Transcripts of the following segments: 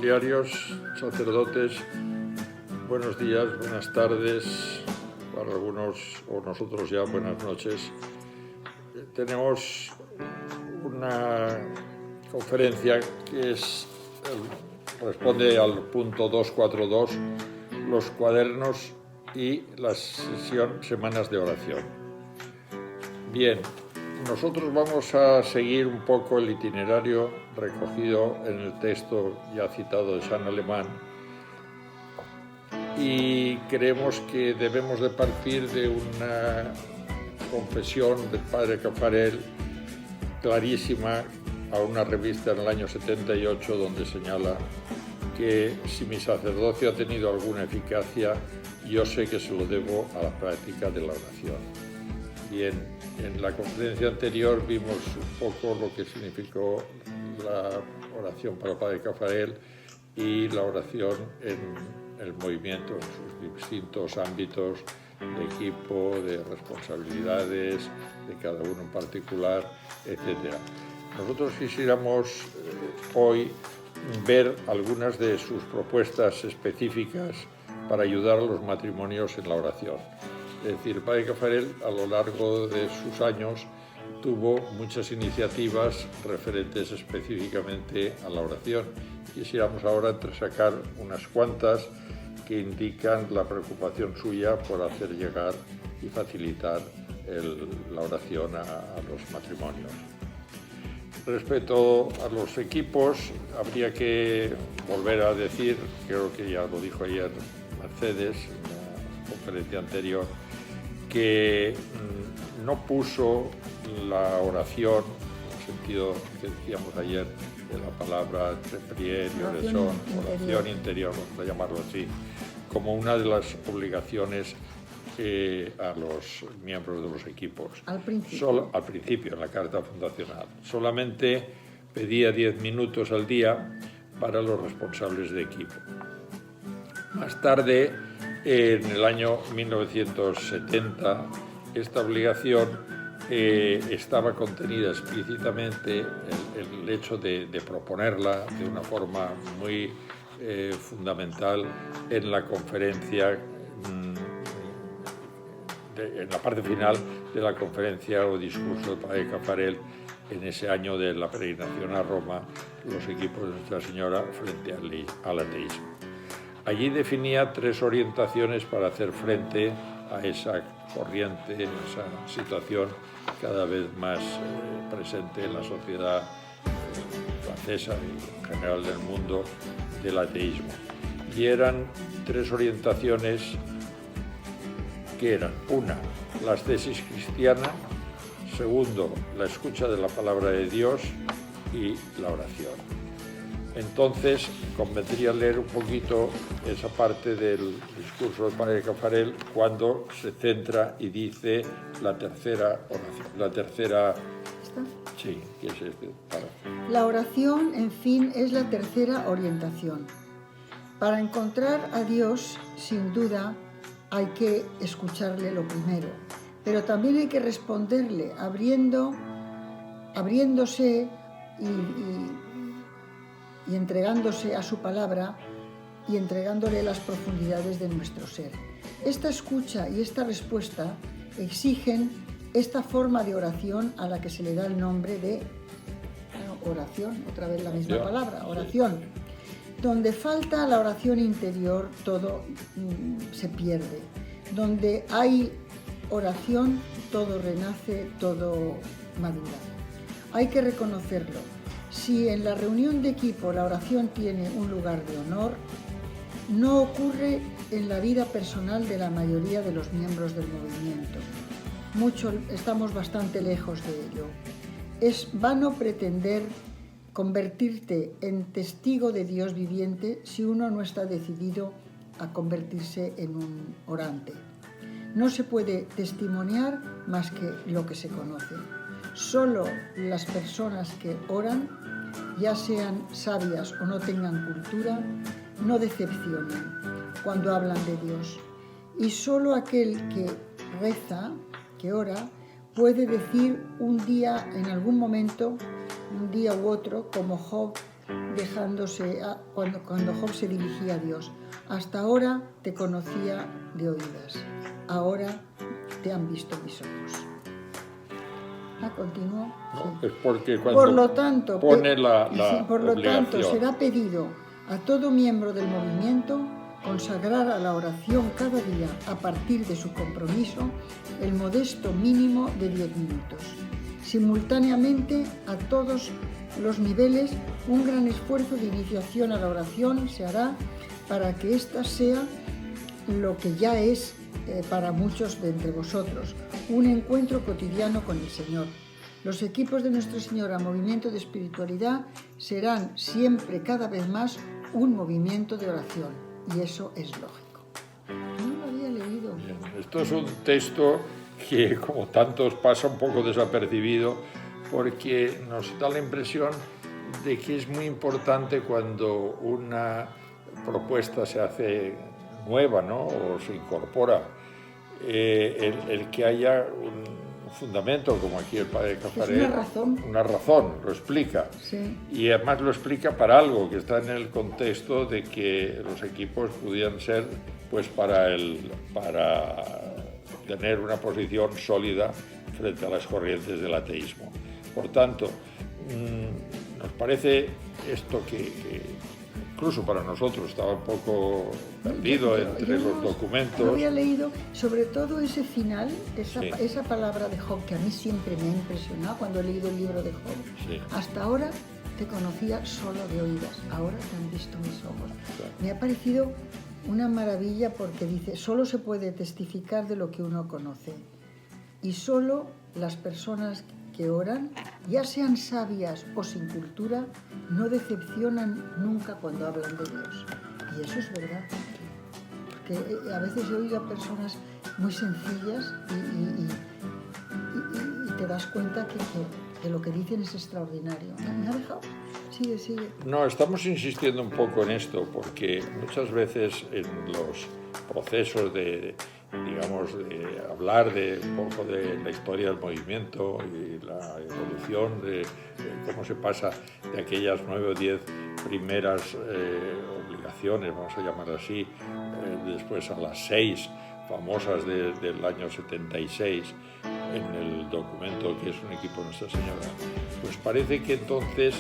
diarios, sacerdotes, buenos días, buenas tardes, para algunos o nosotros ya buenas noches. Tenemos una conferencia que responde al punto 242, los cuadernos y la sesión Semanas de Oración. Bien, nosotros vamos a seguir un poco el itinerario recogido en el texto ya citado de San Alemán y creemos que debemos de partir de una confesión del padre Caffarel clarísima a una revista en el año 78 donde señala que si mi sacerdocio ha tenido alguna eficacia, yo sé que se lo debo a la práctica de la oración. Bien, en la conferencia anterior vimos un poco lo que significó la oración para el padre Caffarel y la oración en el movimiento, en sus distintos ámbitos de equipo, de responsabilidades, de cada uno en particular, etc. Nosotros quisiéramos hoy ver algunas de sus propuestas específicas para ayudar a los matrimonios en la oración. Es decir, el padre Caffarel, a lo largo de sus años, tuvo muchas iniciativas referentes específicamente a la oración. Quisiéramos ahora sacar unas cuantas que indican la preocupación suya por hacer llegar y facilitar la oración a los matrimonios. Respecto a los equipos, habría que volver a decir, creo que ya lo dijo ayer Mercedes en la conferencia anterior, que no puso la oración, en el sentido que decíamos ayer de la palabra prière y oración, oración interior, vamos a llamarlo así, como una de las obligaciones a los miembros de los equipos. Al principio. Al principio, en la carta fundacional. Solamente pedía 10 minutos al día para los responsables de equipo. Más tarde, en el año 1970, esta obligación estaba contenida explícitamente el hecho de proponerla de una forma muy fundamental en la conferencia, en la parte final de la conferencia o discurso del padre Caffarel en ese año de la peregrinación a Roma, los equipos de Nuestra Señora frente al ateísmo. Allí definía 3 orientaciones para hacer frente a esa corriente, a esa situación cada vez más presente en la sociedad francesa y en general del mundo del ateísmo. Y eran 3 orientaciones que eran: una, la ascesis cristiana; segundo, la escucha de la palabra de Dios; y la oración. Entonces, convendría leer un poquito esa parte del discurso del padre Caffarel cuando se centra y dice la tercera oración. La tercera... ¿Está? Sí, ¿qué es este? La oración, en fin, es la tercera orientación. Para encontrar a Dios, sin duda, hay que escucharle lo primero, pero también hay que responderle abriéndose y entregándose a su palabra y entregándole las profundidades de nuestro ser. Esta escucha y esta respuesta exigen esta forma de oración a la que se le da el nombre de oración, otra vez la misma palabra, oración. Donde falta la oración interior, todo se pierde. Donde hay oración, todo renace, todo madura. Hay que reconocerlo. Si en la reunión de equipo la oración tiene un lugar de honor, no ocurre en la vida personal de la mayoría de los miembros del movimiento. Estamos bastante lejos de ello. Es vano pretender convertirte en testigo de Dios viviente si uno no está decidido a convertirse en un orante. No se puede testimoniar más que lo que se conoce. Solo las personas que oran, ya sean sabias o no tengan cultura, no decepcionan cuando hablan de Dios. Y solo aquel que reza, que ora, puede decir un día, en algún momento, un día u otro, como Job cuando Job se dirigía a Dios. Hasta ahora te conocía de oídas, ahora te han visto mis ojos. Continúo. ¿No? Sí. Es porque cuando Por lo tanto, pone la por lo tanto, obligación. será pedido a todo miembro del movimiento consagrar a la oración cada día, a partir de su compromiso, el modesto mínimo de 10 minutos. Simultáneamente, a todos los niveles, un gran esfuerzo de iniciación a la oración se hará para que ésta sea lo que ya es para muchos de entre vosotros, un encuentro cotidiano con el Señor. Los equipos de Nuestra Señora Movimiento de Espiritualidad serán siempre, cada vez más, un movimiento de oración, y eso es lógico. No lo había leído. Bien, esto es un texto que, como tantos, pasa un poco desapercibido, porque nos da la impresión de que es muy importante cuando una propuesta se hace nueva, ¿no?, o se incorpora, el que haya un fundamento, como aquí el padre Caffarel. Una razón, lo explica. Sí. Y además lo explica para algo que está en el contexto de que los equipos pudieran ser, pues, para tener una posición sólida frente a las corrientes del ateísmo. Por tanto, nos parece esto que incluso para nosotros estaba un poco perdido entre los documentos. Lo había leído, sobre todo ese final, Sí. esa palabra de Job, que a mí siempre me ha impresionado cuando he leído el libro de Job. Sí. Hasta ahora te conocía solo de oídas, ahora te han visto mis ojos. Claro. Me ha parecido una maravilla porque dice, solo se puede testificar de lo que uno conoce. Y solo las personas que oran, ya sean sabias o sin cultura, no decepcionan nunca cuando hablan de Dios. Y eso es verdad. Porque a veces he oído a personas muy sencillas y te das cuenta que lo que dicen es extraordinario. ¿Me ha dejado? Sigue. No, estamos insistiendo un poco en esto porque muchas veces en los procesos de hablar de un poco de la historia del movimiento y la evolución de cómo se pasa de aquellas 9 o 10 primeras obligaciones, vamos a llamar así, después a las 6 famosas del año 76 en el documento que es un equipo de Nuestra Señora, pues parece que entonces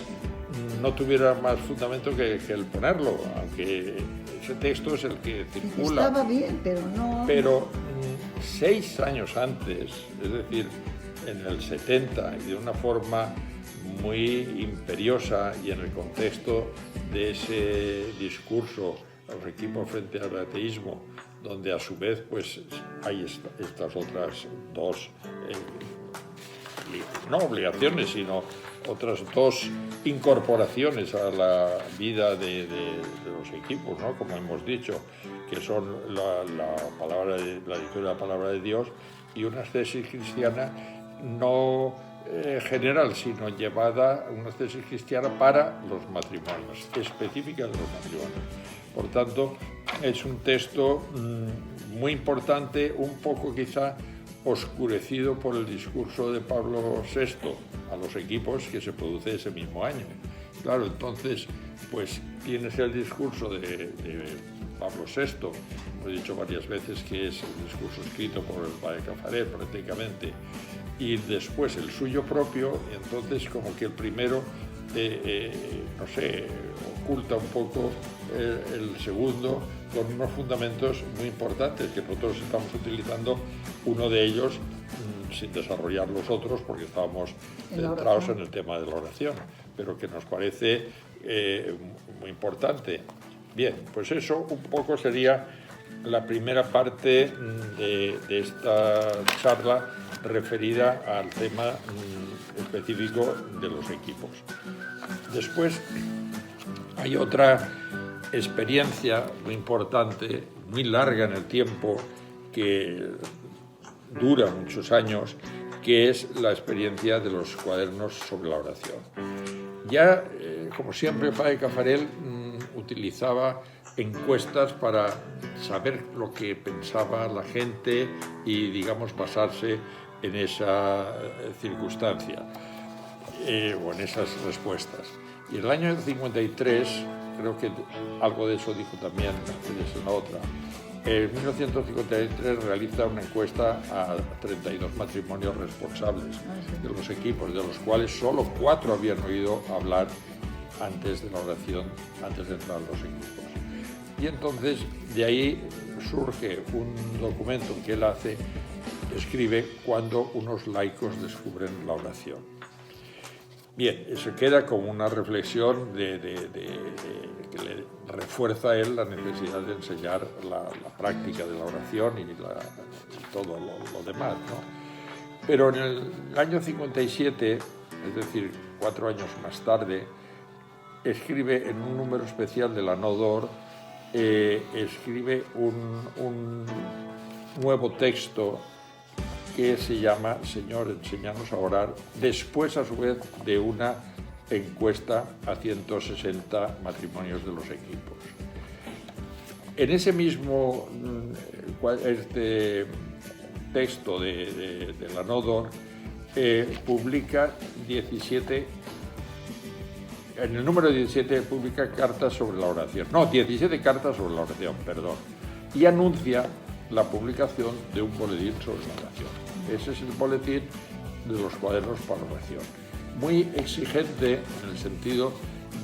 no tuviera más fundamento que el ponerlo, aunque ese texto es el que circula. Estaba bien, pero no... Pero 6 años antes, es decir, en el 70, y de una forma muy imperiosa y en el contexto de ese discurso a los equipos frente al ateísmo, donde a su vez pues hay estas otras dos, no obligaciones, sino otras dos incorporaciones a la vida de los equipos, ¿no?, como hemos dicho, que son la lectura de la palabra de Dios y una tesis cristiana no general, sino llevada, una tesis cristiana para los matrimonios, específica de los matrimonios. Por tanto, es un texto muy importante, un poco quizá oscurecido por el discurso de Pablo VI a los equipos que se produce ese mismo año. Claro, entonces, pues tienes el discurso de Pablo VI, hemos dicho varias veces que es el discurso escrito por el padre Caffarel prácticamente, y después el suyo propio, y entonces como que el primero, oculta un poco el segundo con unos fundamentos muy importantes que nosotros estamos utilizando, uno de ellos sin desarrollar los otros porque estábamos centrados en el tema de la oración, pero que nos parece muy importante. Bien, pues eso un poco sería la primera parte de esta charla referida al tema específico de los equipos. Después hay otra experiencia muy importante, muy larga en el tiempo, que dura muchos años, que es la experiencia de los cuadernos sobre la oración. Ya, como siempre, el padre Caffarel utilizaba encuestas para saber lo que pensaba la gente y, digamos, basarse en esa circunstancia o en esas respuestas. Y en el año 53, creo que algo de eso dijo también en la otra, en 1953 realiza una encuesta a 32 matrimonios responsables de los equipos, de los cuales solo 4 habían oído hablar antes de la oración, antes de entrar a los equipos. Y entonces de ahí surge un documento que él escribe cuando unos laicos descubren la oración. Bien, eso queda como una reflexión que le refuerza a él la necesidad de enseñar la práctica de la oración y todo lo demás, ¿no? Pero en el año 57, es decir, 4 años más tarde, escribe en un número especial de la Nodor, escribe un nuevo texto que se llama Señor, enséñanos a orar, después a su vez de una encuesta a 160 matrimonios de los equipos. En ese mismo texto de la Nodor publica 17, en el número 17 publica cartas sobre la oración, no, 17 cartas sobre la oración, perdón, y anuncia la publicación de un boletín sobre la oración. Ese es el boletín de los cuadernos para la oración. Muy exigente en el sentido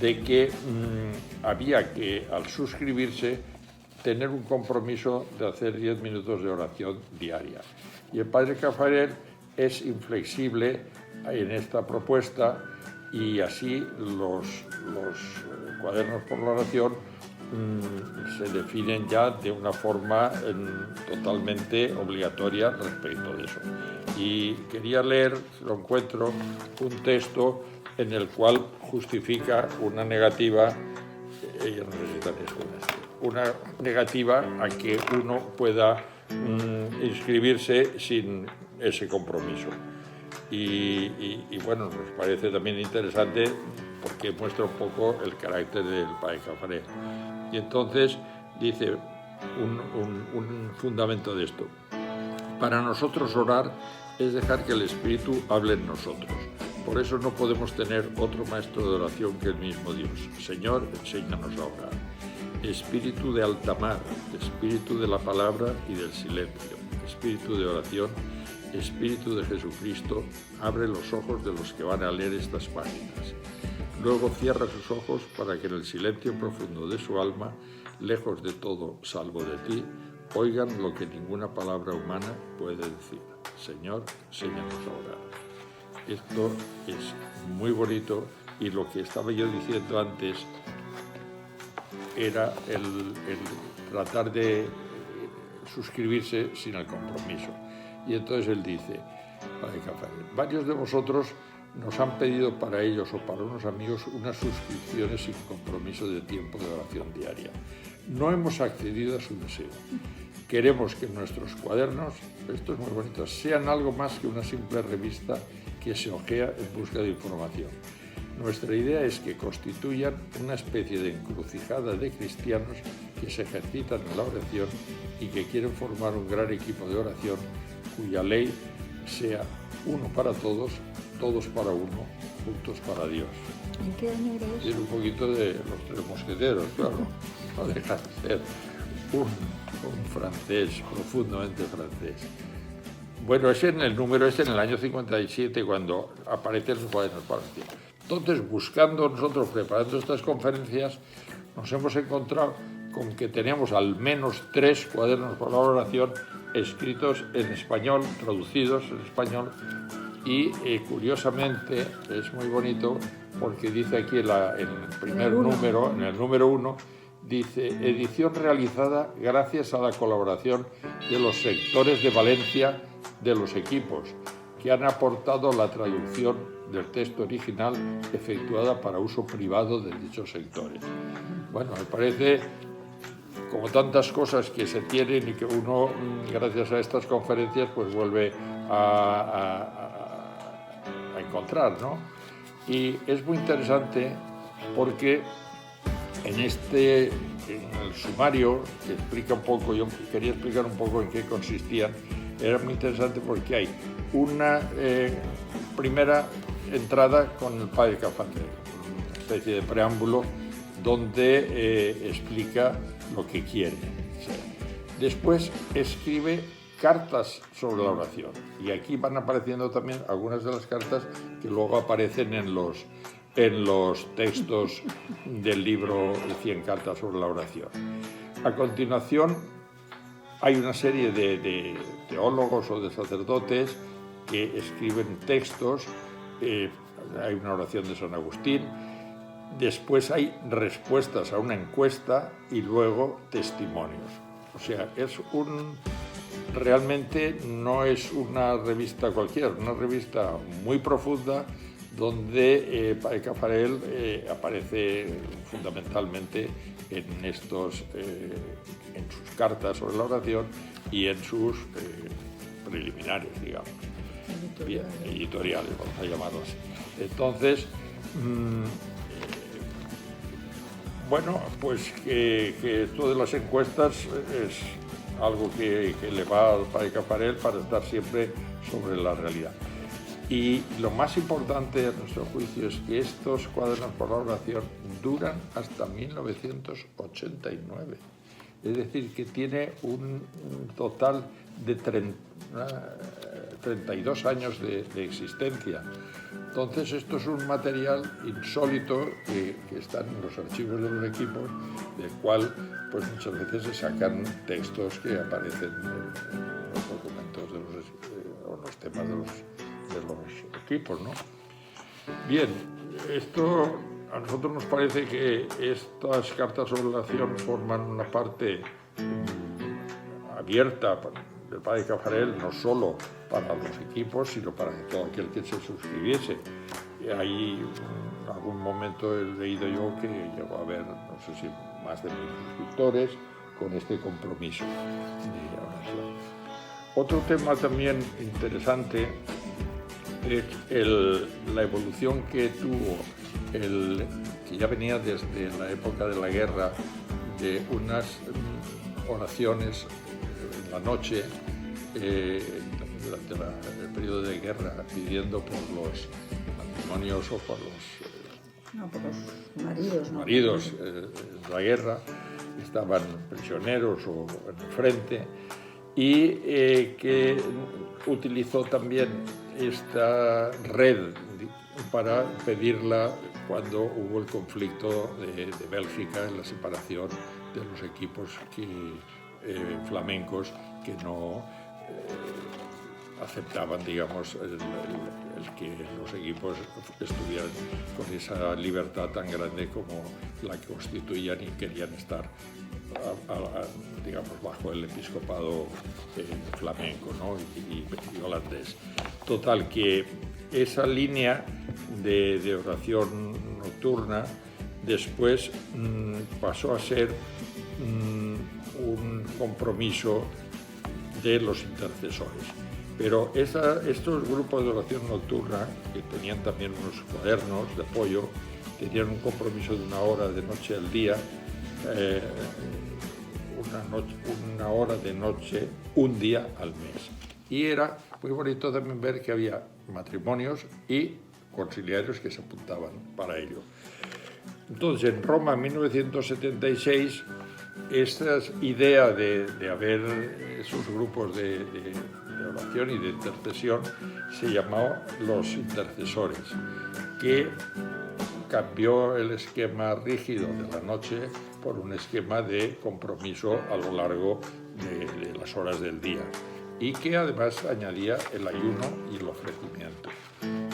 de que había que, al suscribirse, tener un compromiso de hacer 10 minutos de oración diaria. Y el padre Caffarel es inflexible en esta propuesta y así los cuadernos por la oración se definen ya de una forma totalmente obligatoria respecto de eso. Y quería leer, si lo encuentro, un texto en el cual justifica una negativa, una negativa a que uno pueda inscribirse sin ese compromiso. Y bueno, nos parece también interesante porque muestra un poco el carácter del padre Caffarel. Y entonces dice un fundamento de esto. Para nosotros orar es dejar que el Espíritu hable en nosotros. Por eso no podemos tener otro maestro de oración que el mismo Dios. Señor, enséñanos a orar. Espíritu de alta mar, espíritu de la palabra y del silencio, espíritu de oración, Espíritu de Jesucristo, abre los ojos de los que van a leer estas páginas. Luego cierra sus ojos para que en el silencio profundo de su alma, lejos de todo salvo de ti, oigan lo que ninguna palabra humana puede decir. Señor, enséñanos a orar. Esto es muy bonito y lo que estaba yo diciendo antes era el tratar de suscribirse sin el compromiso. Y entonces él dice, Padre Caffarel, varios de vosotros nos han pedido para ellos o para unos amigos unas suscripciones sin compromiso de tiempo de oración diaria. No hemos accedido a su deseo. Queremos que nuestros cuadernos, esto es muy bonito, sean algo más que una simple revista que se hojea en busca de información. Nuestra idea es que constituyan una especie de encrucijada de cristianos que se ejercitan en la oración y que quieren formar un gran equipo de oración cuya ley sea uno para todos, todos para uno, juntos para Dios. ¿En qué año era eso? Tiene un poquito de los Tres Mosqueteros, claro, no deja de ser un francés, profundamente francés. Bueno, el número es en el año 57 cuando aparecen los cuadernos para la oración. Entonces, buscando nosotros, preparando estas conferencias, nos hemos encontrado con que tenemos al menos 3 cuadernos para la oración escritos en español, traducidos en español, y curiosamente es muy bonito porque dice aquí en el primer número, en el número 1, dice edición realizada gracias a la colaboración de los sectores de Valencia de los equipos, que han aportado la traducción del texto original efectuada para uso privado de dichos sectores. Bueno, me parece, como tantas cosas que se tienen y que uno, gracias a estas conferencias, pues vuelve a encontrar, ¿no? Y es muy interesante porque en el sumario que explica un poco, yo quería explicar un poco en qué consistían, era muy interesante porque hay una primera entrada con el padre Caffarel, especie de preámbulo donde explica lo que quiere. Después escribe cartas sobre la oración, y aquí van apareciendo también algunas de las cartas que luego aparecen en los textos del libro 100 cartas sobre la oración. A continuación hay una serie de teólogos o de sacerdotes que escriben textos. Hay una oración de San Agustín, después hay respuestas a una encuesta y luego testimonios. O sea, realmente no es una revista cualquiera, una revista muy profunda donde Padre Caffarel aparece fundamentalmente en sus cartas sobre la oración y en sus preliminares, digamos. Bien, editoriales, vamos a llamarlo así. Entonces, bueno, pues que esto de las encuestas es algo que le va al Padre Caffarel para estar siempre sobre la realidad. Y lo más importante a nuestro juicio es que estos cuadernos por la oración duran hasta 1989. Es decir, que tiene un total de 32 años de existencia. Entonces, esto es un material insólito que está en los archivos de los equipos, del cual pues muchas veces se sacan textos que aparecen en los documentos o los temas de los equipos, ¿no? Bien, esto a nosotros nos parece que estas cartas sobre la oración forman una parte abierta del Padre Caffarel, no solo para los equipos, sino para todo aquel que se suscribiese. Hay algún momento he leído yo que llegó a haber, no sé si más de 1000 suscriptores con este compromiso de oración. Otro tema también interesante es la evolución que tuvo, que ya venía desde la época de la guerra, de unas oraciones en la noche durante el periodo de guerra, pidiendo por los matrimonios o por los maridos en la guerra, estaban prisioneros o en el frente, y que utilizó también esta red para pedirla cuando hubo el conflicto de Bélgica, en la separación de los equipos flamencos que no aceptaban, digamos, el que los equipos estuvieran con esa libertad tan grande como la que constituían y querían estar, digamos, bajo el episcopado flamenco, ¿no? y holandés. Total, que esa línea de oración nocturna después pasó a ser un compromiso de los intercesores. Pero estos grupos de oración nocturna, que tenían también unos cuadernos de apoyo, tenían un compromiso de 1 hora de noche al día, una hora de noche, un día al mes. Y era muy bonito también ver que había matrimonios y conciliarios que se apuntaban para ello. Entonces, en Roma, en 1976, esta idea de haber esos grupos de oración y de intercesión se llamó los intercesores, que cambió el esquema rígido de la noche por un esquema de compromiso a lo largo de las horas del día, y que además añadía el ayuno y el ofrecimiento.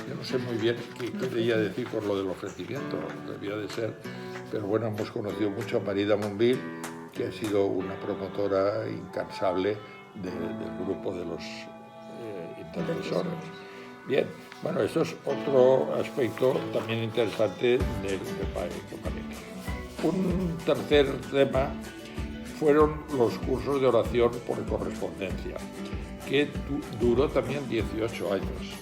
Yo no sé muy bien qué quería decir por lo del ofrecimiento, debía de ser, pero bueno, hemos conocido mucho a Marie Damonville, que ha sido una promotora incansable del grupo de los intercesores. Bien, bueno, eso es otro aspecto también interesante del Padre Caffarel. Un tercer tema fueron los cursos de oración por correspondencia, que duró también 18 años.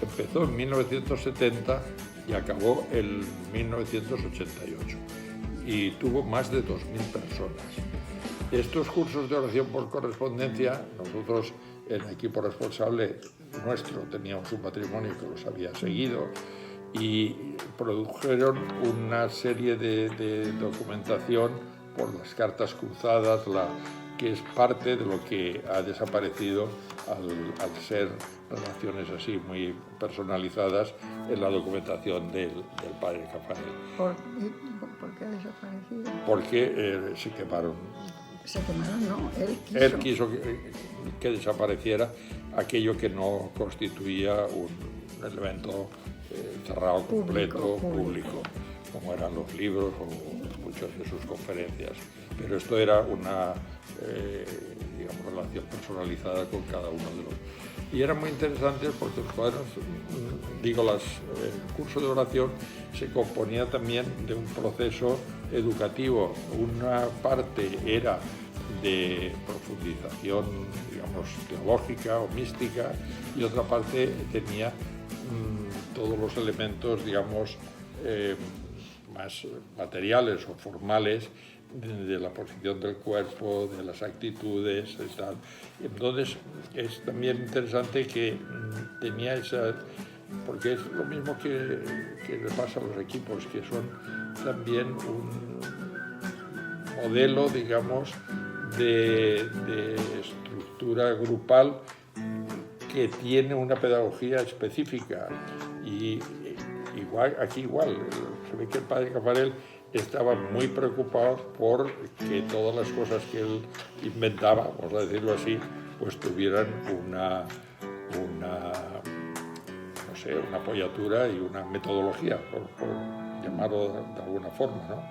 Empezó en 1970 y acabó en 1988 y tuvo más de 2.000 personas. Estos cursos de oración por correspondencia, nosotros en el equipo responsable nuestro teníamos un matrimonio que los había seguido y produjeron una serie de documentación por las cartas cruzadas, que es parte de lo que ha desaparecido al ser relaciones así muy personalizadas en la documentación del padre Caffarel. ¿Por qué ha desaparecido? Porque se quemaron. Se quemaron, no, Él quiso que desapareciera aquello que no constituía un elemento cerrado, completo, público, como eran los libros o muchas de sus conferencias. Pero esto era una relación personalizada con cada uno de los... Y era muy interesante porque los cuadernos, el curso de oración se componía también de un proceso educativo. Una parte era de profundización, digamos, teológica o mística, y otra parte tenía todos los elementos, digamos, más materiales o formales de la posición del cuerpo, de las actitudes y tal. Entonces es también interesante que tenía esa, porque es lo mismo que le pasa a los equipos, que son también un modelo, digamos, de estructura grupal que tiene una pedagogía específica. Y aquí igual, se ve que el padre Caffarel estaba muy preocupado por que todas las cosas que él inventaba, vamos a decirlo así, pues tuvieran una apoyatura y una metodología, por llamarlo de alguna forma, ¿no?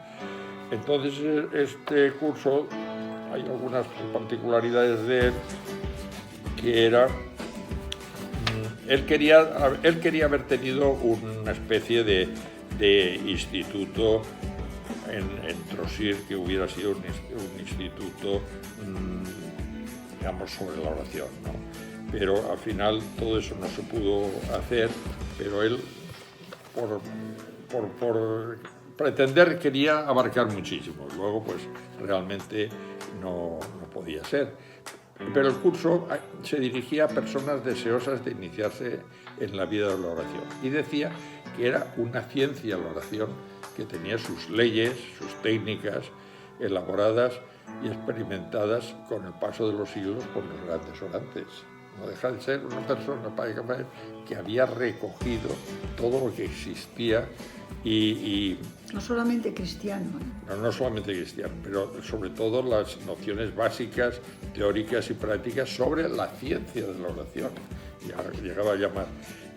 Entonces, este curso, hay algunas particularidades de él, que era... Él quería haber tenido una especie de instituto en Trosir, que hubiera sido un instituto, digamos, sobre la oración, ¿no? Pero al final todo eso no se pudo hacer, pero él, por pretender, quería abarcar muchísimo. Luego, pues, realmente no podía ser. Pero el curso se dirigía a personas deseosas de iniciarse en la vida de la oración. Y decía que era una ciencia la oración, que tenía sus leyes, sus técnicas elaboradas y experimentadas con el paso de los siglos por los grandes orantes. No deja de ser una persona, padre Caffarel, que había recogido todo lo que existía y no solamente cristiano. No solamente cristiano, pero sobre todo las nociones básicas, teóricas y prácticas sobre la ciencia de la oración. Ya llegaba a llamar.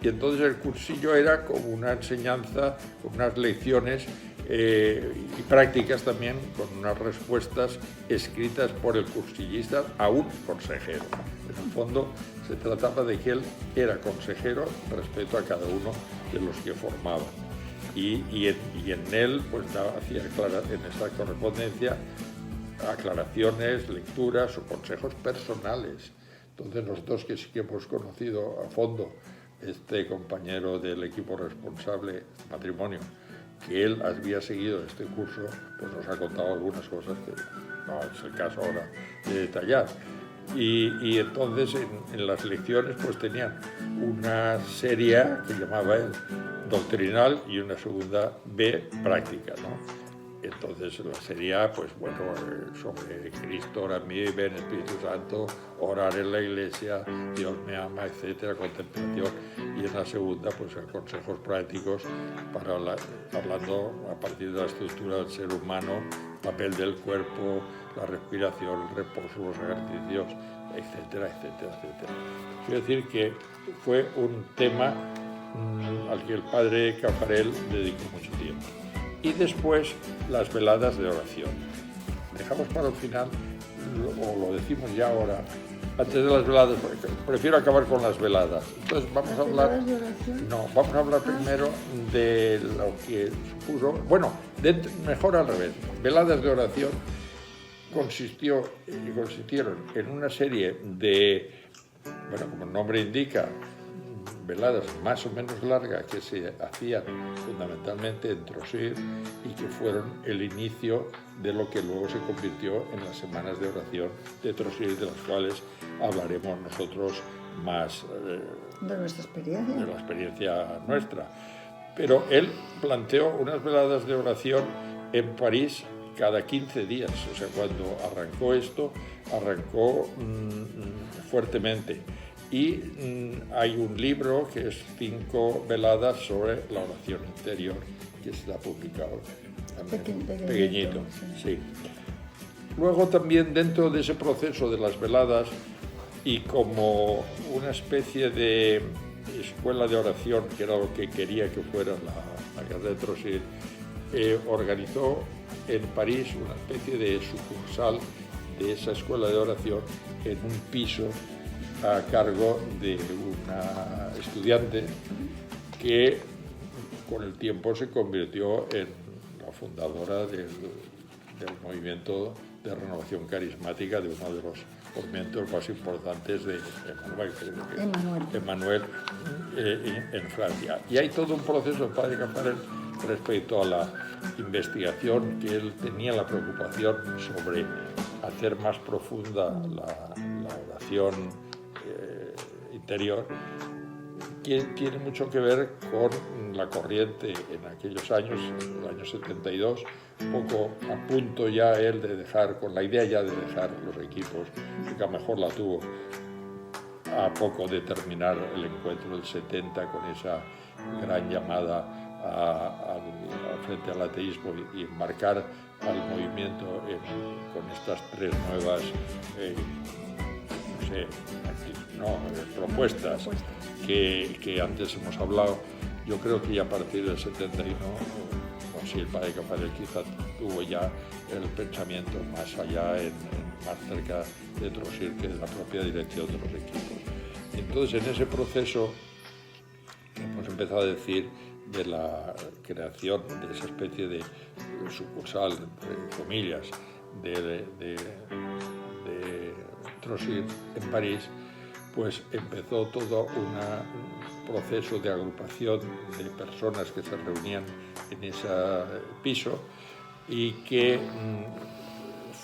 Y entonces el cursillo era como una enseñanza, unas lecciones y prácticas también, con unas respuestas escritas por el cursillista a un consejero. En el fondo se trataba de que él era consejero respecto a cada uno de los que formaban. Y en él pues hacía en esta correspondencia aclaraciones, lecturas o consejos personales. Entonces nosotros, que sí que hemos conocido a fondo este compañero del equipo responsable matrimonio, que él había seguido este curso, pues nos ha contado algunas cosas que no es el caso ahora de detallar. Y entonces en las lecciones pues tenían una serie A, que llamaba él doctrinal, y una segunda B, práctica, ¿no? Entonces la serie A, pues bueno, sobre Cristo, ora mí, ven Espíritu Santo, orar en la iglesia, Dios me ama, etcétera, contemplación. Y en la segunda, pues consejos prácticos hablando a partir de la estructura del ser humano, papel del cuerpo, la respiración, el reposo, los ejercicios, etcétera, etcétera, etcétera. Quiero decir que fue un tema al que el padre Caffarel dedicó mucho tiempo. Y después las veladas de oración. Dejamos para el final, o lo decimos ya ahora, antes de las veladas, porque prefiero acabar con las veladas. Entonces vamos a hablar... vamos a hablar primero de lo que supuso... Bueno, mejor al revés. Veladas de oración consistieron en una serie de, bueno, como el nombre indica, veladas más o menos largas que se hacían fundamentalmente en Trosir y que fueron el inicio de lo que luego se convirtió en las semanas de oración de Trosir, de las cuales hablaremos nosotros más de nuestra experiencia. De la experiencia nuestra. Pero él planteó unas veladas de oración en París cada 15 días. O sea, cuando arrancó esto, arrancó fuertemente. Y hay un libro que es 5 veladas sobre la oración interior, que está publicado. Pequeñito, sí. Luego también dentro de ese proceso de las veladas y como una especie de escuela de oración, que era lo que quería que fuera la Casa de Trossir, organizó en París una especie de sucursal de esa escuela de oración en un piso a cargo de una estudiante que con el tiempo se convirtió en la fundadora del movimiento de renovación carismática, de uno de los movimientos más importantes de Emmanuel en Francia. Y hay todo un proceso de Padre Caffarel respecto a la investigación, que él tenía la preocupación sobre hacer más profunda la oración interior, que tiene mucho que ver con la corriente en aquellos años, en el año 72, un poco a punto ya él de dejar, con la idea ya de dejar los equipos, que a lo mejor la tuvo a poco de terminar el encuentro del 70 con esa gran llamada frente al ateísmo y enmarcar al movimiento con estas 3 nuevas propuestas que antes hemos hablado. Yo creo que ya a partir del 71, o si el Padre Caffarel quizá tuvo ya el pensamiento más allá, más cerca de Trossir que de la propia dirección de los equipos. Entonces, en ese proceso que hemos empezado a decir de la creación de esa especie de sucursal, entre comillas, de Trossir en París, pues empezó todo un proceso de agrupación de personas que se reunían en ese piso y que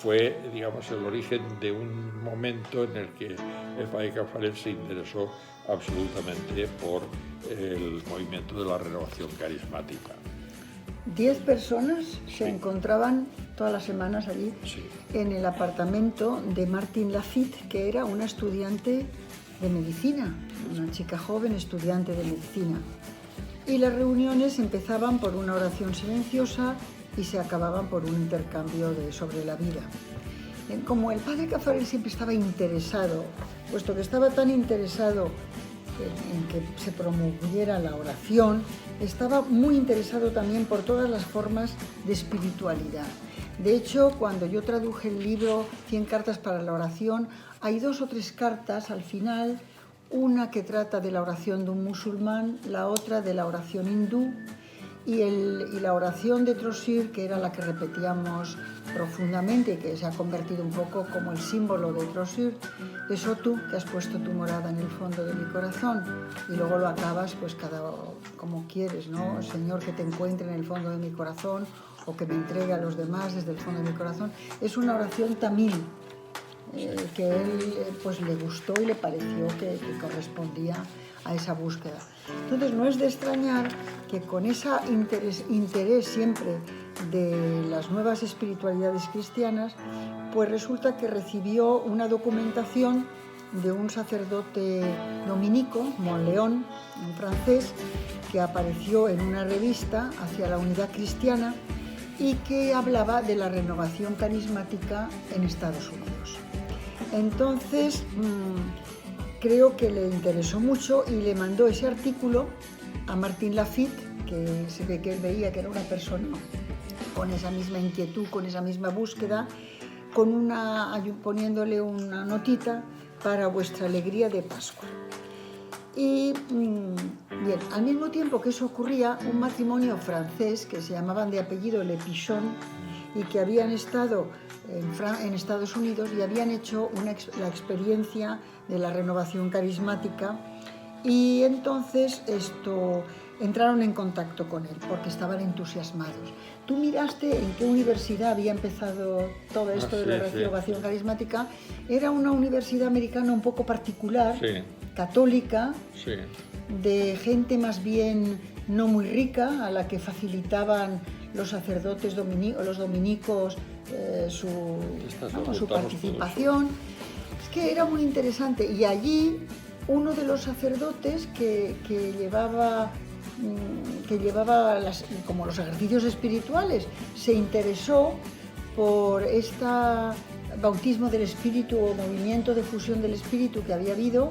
fue, digamos, el origen de un momento en el que el Padre Caffarel se interesó absolutamente por el movimiento de la renovación carismática. 10 personas se encontraban todas las semanas allí en el apartamento de Martine Lafitte, que era una estudiante de medicina, una chica joven estudiante de medicina. Y las reuniones empezaban por una oración silenciosa y se acababan por un intercambio sobre la vida. Como el Padre Caffarel siempre estaba interesado, puesto que estaba tan interesado en que se promoviera la oración, estaba muy interesado también por todas las formas de espiritualidad. De hecho, cuando yo traduje el libro 100 cartas para la oración, hay 2 o 3 cartas al final, una que trata de la oración de un musulmán, la otra de la oración hindú, y la oración de Trossir, que era la que repetíamos profundamente y que se ha convertido un poco como el símbolo de Trossir, eso tú, que has puesto tu morada en el fondo de mi corazón, y luego lo acabas pues como quieres, ¿no? Señor, que te encuentre en el fondo de mi corazón, o que me entregue a los demás desde el fondo de mi corazón. Es una oración tamil, que él pues le gustó y le pareció que correspondía a esa búsqueda. Entonces no es de extrañar que con ese interés siempre de las nuevas espiritualidades cristianas, pues resulta que recibió una documentación de un sacerdote dominico, Monleón, un francés, que apareció en una revista Hacia la Unidad Cristiana y que hablaba de la renovación carismática en Estados Unidos. Entonces, creo que le interesó mucho y le mandó ese artículo a Martine Lafitte, que se ve que él veía que era una persona con esa misma inquietud, con esa misma búsqueda, poniéndole una notita para vuestra alegría de Pascua. Y bien, al mismo tiempo que eso ocurría, un matrimonio francés que se llamaban de apellido Le Pichon y que habían estado en Estados Unidos y habían hecho la experiencia de la renovación carismática, y entonces entraron en contacto con él porque estaban entusiasmados. ¿Tú miraste en qué universidad había empezado todo esto de la renovación carismática? Era una universidad americana un poco particular, católica, de gente más bien no muy rica, a la que facilitaban los sacerdotes los dominicos su participación. Es que era muy interesante. Y allí uno de los sacerdotes que llevaba como los ejercicios espirituales se interesó por este bautismo del espíritu o movimiento de fusión del espíritu que había habido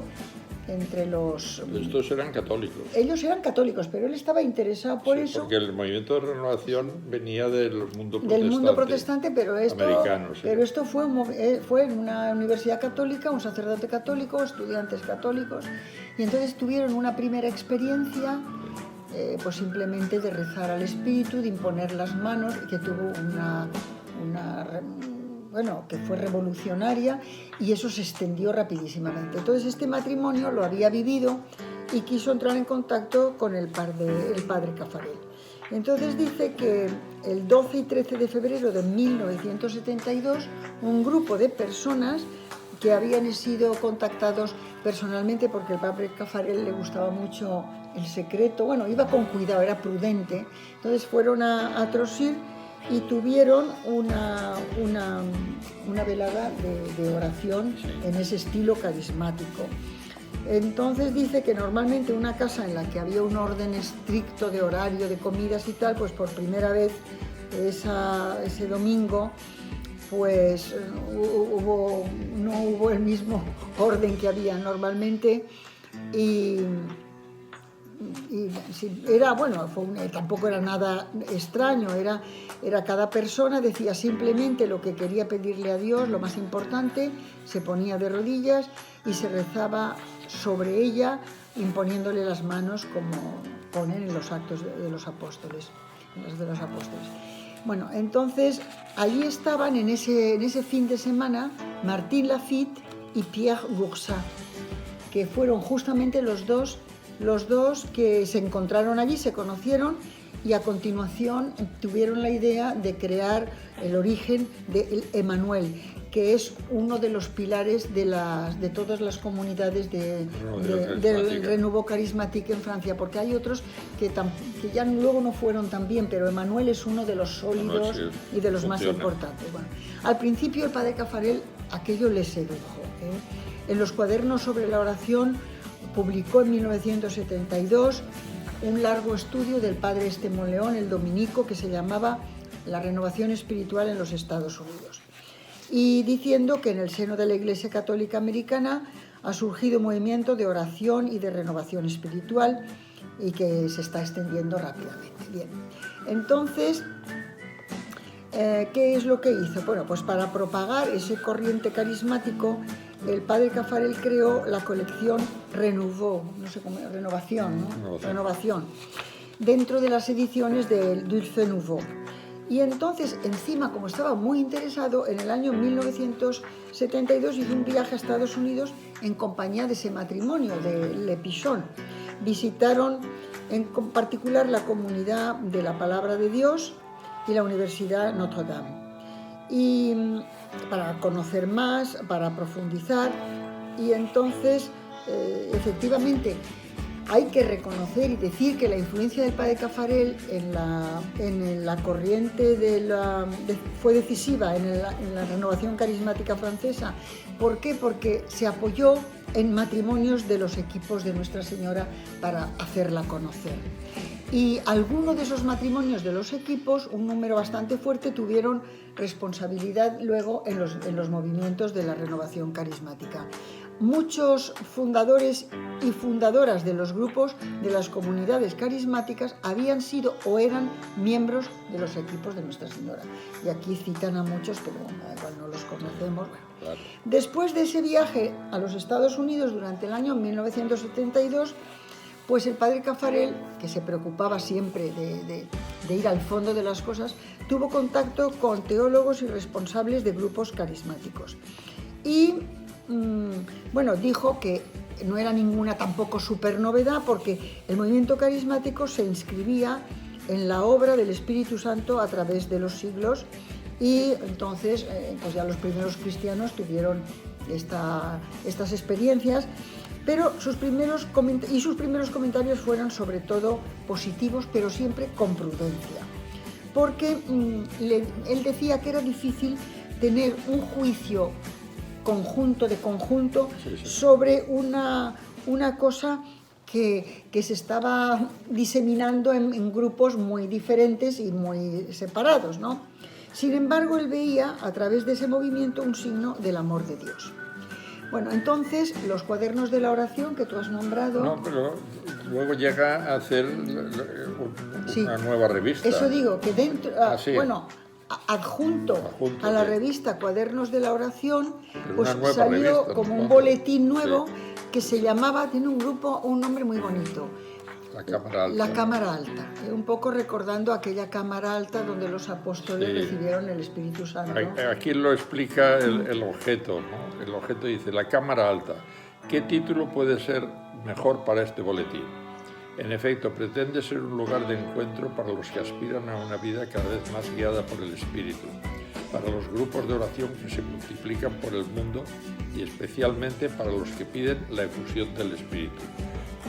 entre los... Estos eran católicos. Ellos eran católicos, pero él estaba interesado por eso. Porque el movimiento de renovación venía del mundo protestante. Del mundo protestante, pero esto, americano, sí. Pero esto fue en una universidad católica, un sacerdote católico, estudiantes católicos, y entonces tuvieron una primera experiencia, pues simplemente de rezar al espíritu, de imponer las manos, y que tuvo que fue revolucionaria, y eso se extendió rapidísimamente. Entonces este matrimonio lo había vivido y quiso entrar en contacto con el padre Caffarel. Entonces dice que el 12 y 13 de febrero de 1972 un grupo de personas que habían sido contactados personalmente, porque el padre Caffarel le gustaba mucho el secreto, iba con cuidado, era prudente, entonces fueron a Trosir y tuvieron una velada de oración en ese estilo carismático. Entonces dice que normalmente una casa en la que había un orden estricto de horario, de comidas y tal, pues por primera vez ese domingo pues no hubo el mismo orden que había normalmente, y era, tampoco era nada extraño, era cada persona decía simplemente lo que quería pedirle a Dios, lo más importante, se ponía de rodillas y se rezaba sobre ella, imponiéndole las manos como ponen en los actos de los apóstoles, Bueno, entonces allí estaban en ese fin de semana Martín Lafitte y Pierre Boursa, que fueron justamente los dos que se encontraron allí, se conocieron, y a continuación tuvieron la idea de crear el origen de Emmanuel, que es uno de los pilares de todas las comunidades del Renouveau Charismatique en Francia, porque hay otros que ya luego no fueron tan bien, pero Emmanuel es uno de los sólidos y de los más importantes. Bueno, al principio el padre Caffarel aquello le sedujo, En los cuadernos sobre la oración publicó en 1972 un largo estudio del padre Estemoleón, el dominico, que se llamaba La renovación espiritual en los Estados Unidos, y diciendo que en el seno de la Iglesia Católica Americana ha surgido un movimiento de oración y de renovación espiritual y que se está extendiendo rápidamente. Bien, entonces, ¿qué es lo que hizo? Bueno, pues para propagar ese corriente carismático, el padre Caffarel creó la colección Renovación, dentro de las ediciones del Dulce Nouveau. Y entonces, encima, como estaba muy interesado, en el año 1972 hizo un viaje a Estados Unidos en compañía de ese matrimonio, de Le Pichon. Visitaron en particular la comunidad de la Palabra de Dios y la Universidad Notre Dame. Y para conocer más, para profundizar, y entonces efectivamente hay que reconocer y decir que la influencia del padre Caffarel en la corriente fue decisiva en la renovación carismática francesa. ¿Por qué? Porque se apoyó en matrimonios de los equipos de Nuestra Señora para hacerla conocer. Y algunos de esos matrimonios de los equipos, un número bastante fuerte, tuvieron responsabilidad luego en los movimientos de la renovación carismática. Muchos fundadores y fundadoras de los grupos de las comunidades carismáticas habían sido o eran miembros de los equipos de Nuestra Señora. Y aquí citan a muchos, pero igual no los conocemos. Claro. Después de ese viaje a los Estados Unidos durante el año 1972, pues el padre Caffarel, que se preocupaba siempre de ir al fondo de las cosas, tuvo contacto con teólogos y responsables de grupos carismáticos. Y dijo que no era ninguna tampoco súper novedad, porque el movimiento carismático se inscribía en la obra del Espíritu Santo a través de los siglos, y entonces pues ya los primeros cristianos tuvieron estas experiencias. Pero sus primeros comentarios fueron sobre todo positivos, pero siempre con prudencia. Porque él decía que era difícil tener un juicio conjunto sobre una cosa que se estaba diseminando en grupos muy diferentes y muy separados, ¿no? Sin embargo, él veía a través de ese movimiento un signo del amor de Dios. Bueno, entonces, los cuadernos de la oración que tú has nombrado... No, pero luego llega a hacer una nueva revista. Eso digo, que dentro... Sí. Bueno, adjunto a la revista Cuadernos de la Oración, pues salió revista, como un boletín nuevo que se llamaba, tiene un nombre muy bonito. La Cámara Alta. La Cámara Alta, un poco recordando aquella Cámara Alta donde los apóstoles recibieron el Espíritu Santo. Aquí lo explica el objeto, ¿no? El objeto dice, la Cámara Alta. ¿Qué título puede ser mejor para este boletín? En efecto, pretende ser un lugar de encuentro para los que aspiran a una vida cada vez más guiada por el Espíritu, para los grupos de oración que se multiplican por el mundo y especialmente para los que piden la efusión del Espíritu,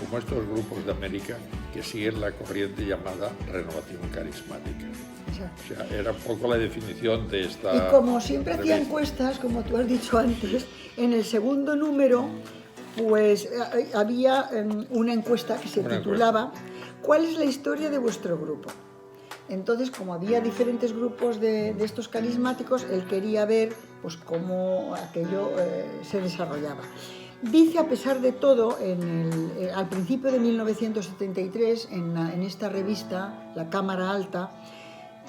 como estos grupos de América que siguen la corriente llamada renovación carismática. O sea, era un poco la definición de esta... Y como siempre hacía encuestas, como tú has dicho antes, en el segundo número pues había una encuesta que se titulaba ¿Cuál es la historia de vuestro grupo? Entonces, como había diferentes grupos de estos carismáticos, él quería ver pues, cómo aquello se desarrollaba. Dice, a pesar de todo, al principio de 1973, en esta revista, La Cámara Alta,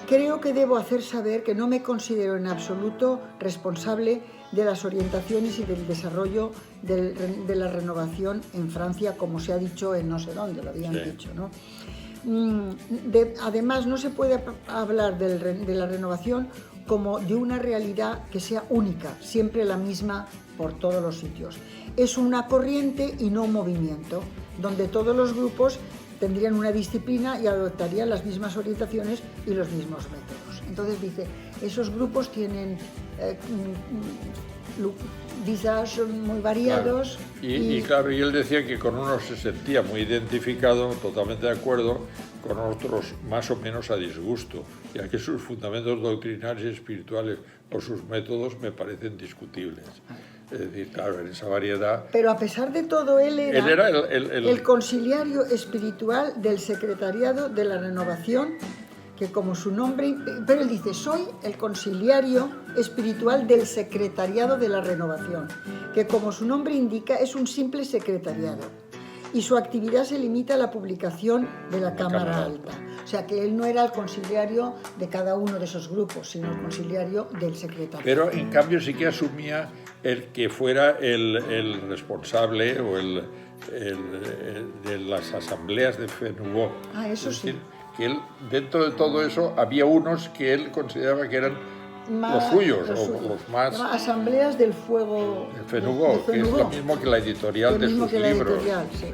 creo que debo hacer saber que no me considero en absoluto responsable de las orientaciones y del desarrollo de la renovación en Francia, como se ha dicho en no sé dónde, lo habían dicho, ¿no? Además, no se puede hablar de la renovación como de una realidad que sea única, siempre la misma por todos los sitios. Es una corriente y no un movimiento, donde todos los grupos tendrían una disciplina y adoptarían las mismas orientaciones y los mismos métodos. Entonces dice, esos grupos tienen visajes muy variados. Claro. Y él decía que con unos se sentía muy identificado, totalmente de acuerdo, con otros más o menos a disgusto, ya que sus fundamentos doctrinales y espirituales o sus métodos me parecen discutibles. Es decir, claro, en esa variedad... Pero a pesar de todo, él era el conciliario espiritual del Secretariado de la Renovación, que como su nombre... Pero él dice, soy el conciliario espiritual del Secretariado de la Renovación, que como su nombre indica es un simple secretariado, y su actividad se limita a la publicación de la Cámara Alta. O sea, que él no era el conciliario de cada uno de esos grupos, sino el conciliario del secretariado. Pero en cambio sí que asumía el que fuera el responsable o de las asambleas de Fenouveau. Eso sí. Que él, dentro de todo eso, había unos que él consideraba que eran los suyos, los más... Asambleas del Fuego... El Fenouveau, que es lo mismo que la editorial de sus libros. Sí.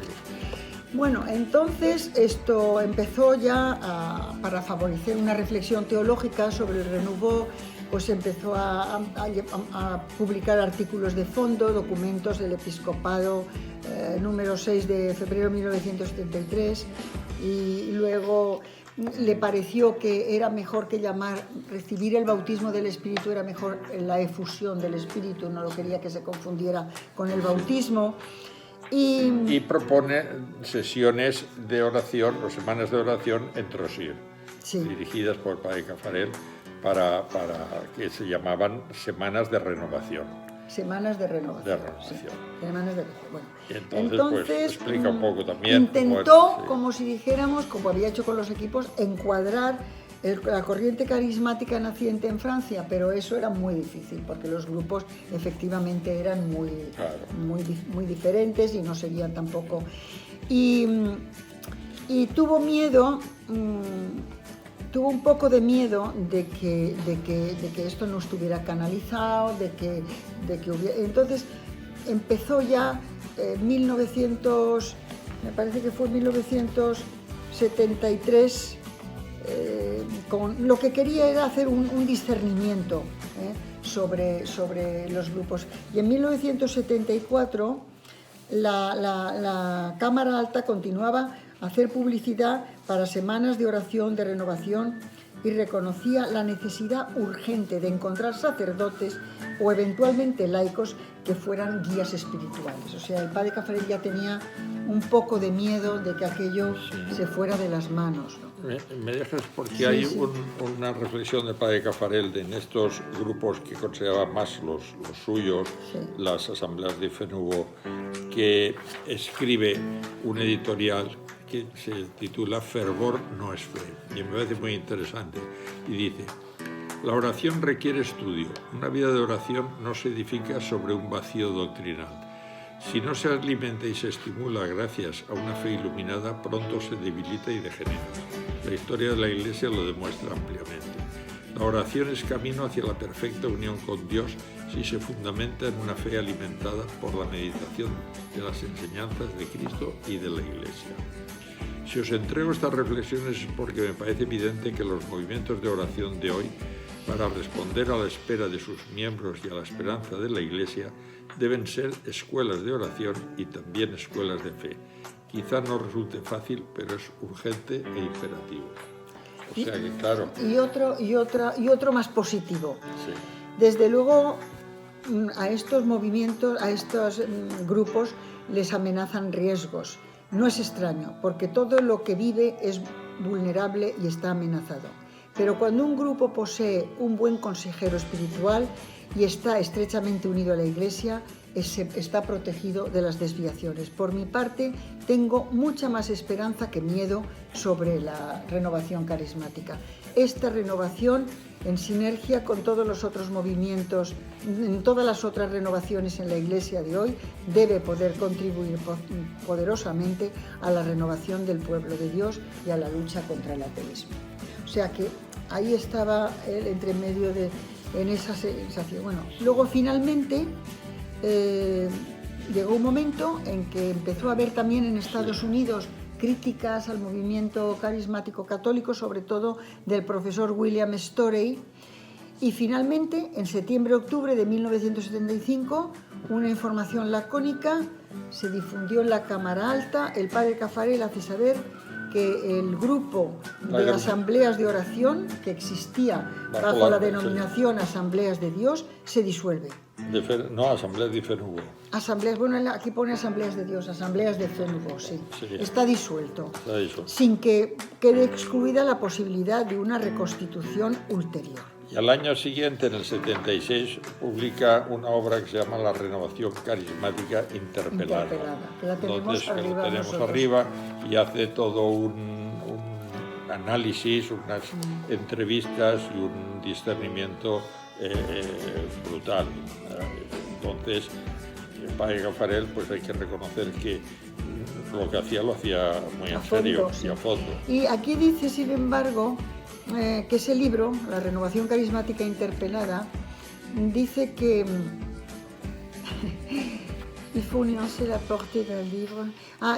Bueno, entonces esto empezó ya para favorecer una reflexión teológica sobre el Renouveau, pues empezó a publicar artículos de fondo, documentos del episcopado número 6 de febrero de 1973, y luego le pareció que era mejor que recibir el bautismo del Espíritu, era mejor la efusión del Espíritu, no lo quería que se confundiera con el bautismo. Y propone sesiones de oración o semanas de oración en Trossir, dirigidas por el padre Caffarel, para que se llamaban Semanas de Renovación. Semanas de renovación. Sí. Semanas de renovación. Bueno, entonces pues, explica un poco también. Intentó, como si dijéramos, como había hecho con los equipos, encuadrar la corriente carismática naciente en Francia, pero eso era muy difícil porque los grupos efectivamente eran muy diferentes y no seguían tampoco. Y tuvo miedo, tuvo un poco de miedo de que esto no estuviera canalizado, de que hubiera... Entonces empezó ya me parece que fue 1973. Lo que quería era hacer un discernimiento sobre los grupos. Y en 1974 la Cámara Alta continuaba a hacer publicidad para semanas de oración, de renovación, y reconocía la necesidad urgente de encontrar sacerdotes o eventualmente laicos que fueran guías espirituales. O sea, el padre Caffarel ya tenía un poco de miedo de que aquello se fuera de las manos, ¿no? Me dejas porque hay una reflexión del padre Caffarel en estos grupos que consideraba más los suyos, las asambleas de Fe Nouveau, que escribe un editorial que se titula Fervor no es fe, y me parece muy interesante, y dice: la oración requiere estudio. Una vida de oración no se edifica sobre un vacío doctrinal. Si no se alimenta y se estimula gracias a una fe iluminada, pronto se debilita y degenera. La historia de la Iglesia lo demuestra ampliamente. La oración es camino hacia la perfecta unión con Dios si se fundamenta en una fe alimentada por la meditación de las enseñanzas de Cristo y de la Iglesia. Si os entrego estas reflexiones es porque me parece evidente que los movimientos de oración de hoy, para responder a la espera de sus miembros y a la esperanza de la Iglesia, deben ser escuelas de oración y también escuelas de fe. Quizá no resulte fácil, pero es urgente e imperativo. O sea que, claro. Y otro más positivo. Sí. Desde luego, a estos movimientos, a estos grupos, les amenazan riesgos. No es extraño, porque todo lo que vive es vulnerable y está amenazado. Pero cuando un grupo posee un buen consejero espiritual y está estrechamente unido a la Iglesia, está protegido de las desviaciones. Por mi parte, tengo mucha más esperanza que miedo sobre la renovación carismática. Esta renovación, en sinergia con todos los otros movimientos, en todas las otras renovaciones en la Iglesia de hoy, debe poder contribuir poderosamente a la renovación del pueblo de Dios y a la lucha contra el ateísmo. O sea que ahí estaba él entre medio en esa sensación. Bueno, luego finalmente llegó un momento en que empezó a haber también en Estados Unidos críticas al movimiento carismático católico, sobre todo del profesor William Storey, y finalmente, en septiembre-octubre de 1975, una información lacónica se difundió en la Cámara Alta. El padre Caffarel hace saber que el grupo de asambleas de oración que existía bajo la denominación Asambleas de Dios se disuelve. Asambleas de Fe Nouveau. Asambleas, bueno, aquí pone Asambleas de Dios, Asambleas de Fe Nouveau, sí. Está disuelto. Sin que quede excluida la posibilidad de una reconstitución ulterior. Y al año siguiente, en el 76, publica una obra que se llama La Renovación Carismática Interpelada. Que la tenemos arriba y hace todo un análisis, unas entrevistas y un discernimiento brutal. Entonces, el padre Caffarel, pues hay que reconocer que lo que hacía lo hacía muy en serio y a fondo. Y aquí dice, sin embargo, que ese libro, La Renovación Carismática Interpelada, dice que il faut nuancer la portée del libro.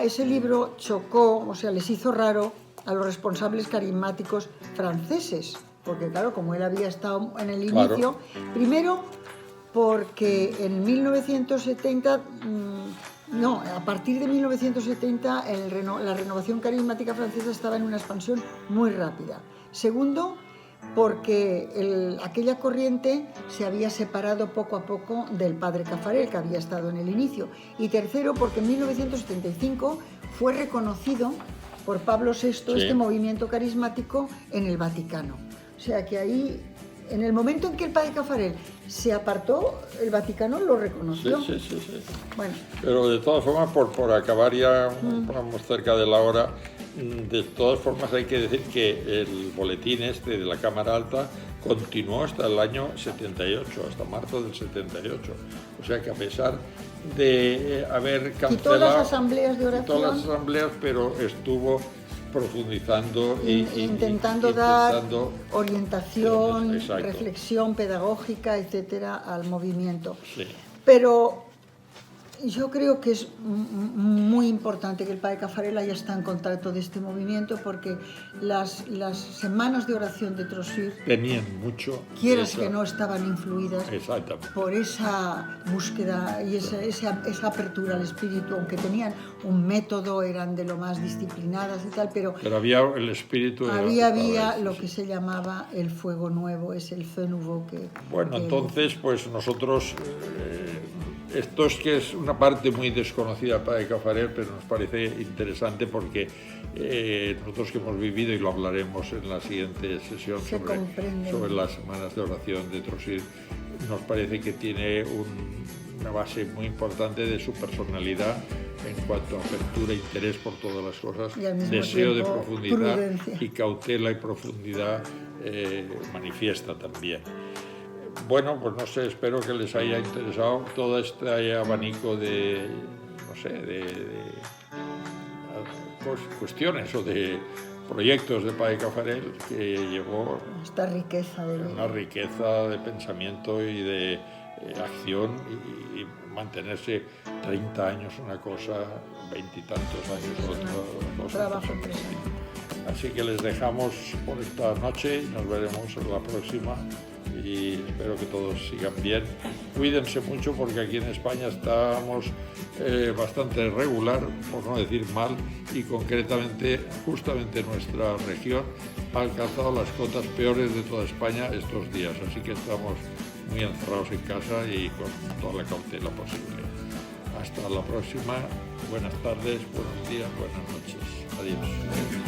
Ese libro chocó, o sea, les hizo raro a los responsables carismáticos franceses, porque claro, como él había estado en el inicio, primero porque en 1970, a partir de 1970 la renovación carismática francesa estaba en una expansión muy rápida. Segundo, porque aquella corriente se había separado poco a poco del padre Caffarel, que había estado en el inicio. Y tercero, porque en 1975 fue reconocido por Pablo VI este movimiento carismático en el Vaticano. O sea que ahí, en el momento en que el padre Caffarel se apartó, el Vaticano lo reconoció. Sí. Bueno. Pero de todas formas, por acabar ya, estamos cerca de la hora, de todas formas hay que decir que el boletín de la Cámara Alta continuó hasta el año 78, hasta marzo del 78. O sea que a pesar de haber cancelado todas las asambleas de oración, todas las asambleas, pero estuvo profundizando intentando dar orientación, reflexión pedagógica, etcétera, al movimiento. Sí. Pero Yo creo que es muy importante que el Padre Caffarel haya estado en contacto de este movimiento, porque las semanas de oración de Trossir tenían mucho. Quieras que no, estaban influidas por esa búsqueda y esa apertura al espíritu, aunque tenían un método, eran de lo más disciplinadas y tal, pero había el espíritu. Había lo que se llamaba el fuego nuevo, es el feu nouveau que... Bueno, entonces, pues nosotros... esto es que es una parte muy desconocida para el Caffarel, pero nos parece interesante porque nosotros que hemos vivido, y lo hablaremos en la siguiente sesión sobre las semanas de oración de Trossir, nos parece que tiene una base muy importante de su personalidad en cuanto a apertura, interés por todas las cosas, deseo de profundidad, prudencia. Y cautela y profundidad manifiesta también. Bueno, pues no sé, espero que les haya interesado todo este abanico de, no sé, de cuestiones o de proyectos de Padre Caffarel que llevó esta riqueza de una riqueza de pensamiento y de acción y mantenerse 30 años una cosa, 20 y tantos años otra cosa. Trabajo impresionante. Así que les dejamos por esta noche y nos veremos en la próxima. Y espero que todos sigan bien. Cuídense mucho porque aquí en España estamos bastante regular, por no decir mal, y concretamente, justamente nuestra región ha alcanzado las cotas peores de toda España estos días. Así que estamos muy encerrados en casa y con toda la cautela posible. Hasta la próxima. Buenas tardes, buenos días, buenas noches. Adiós.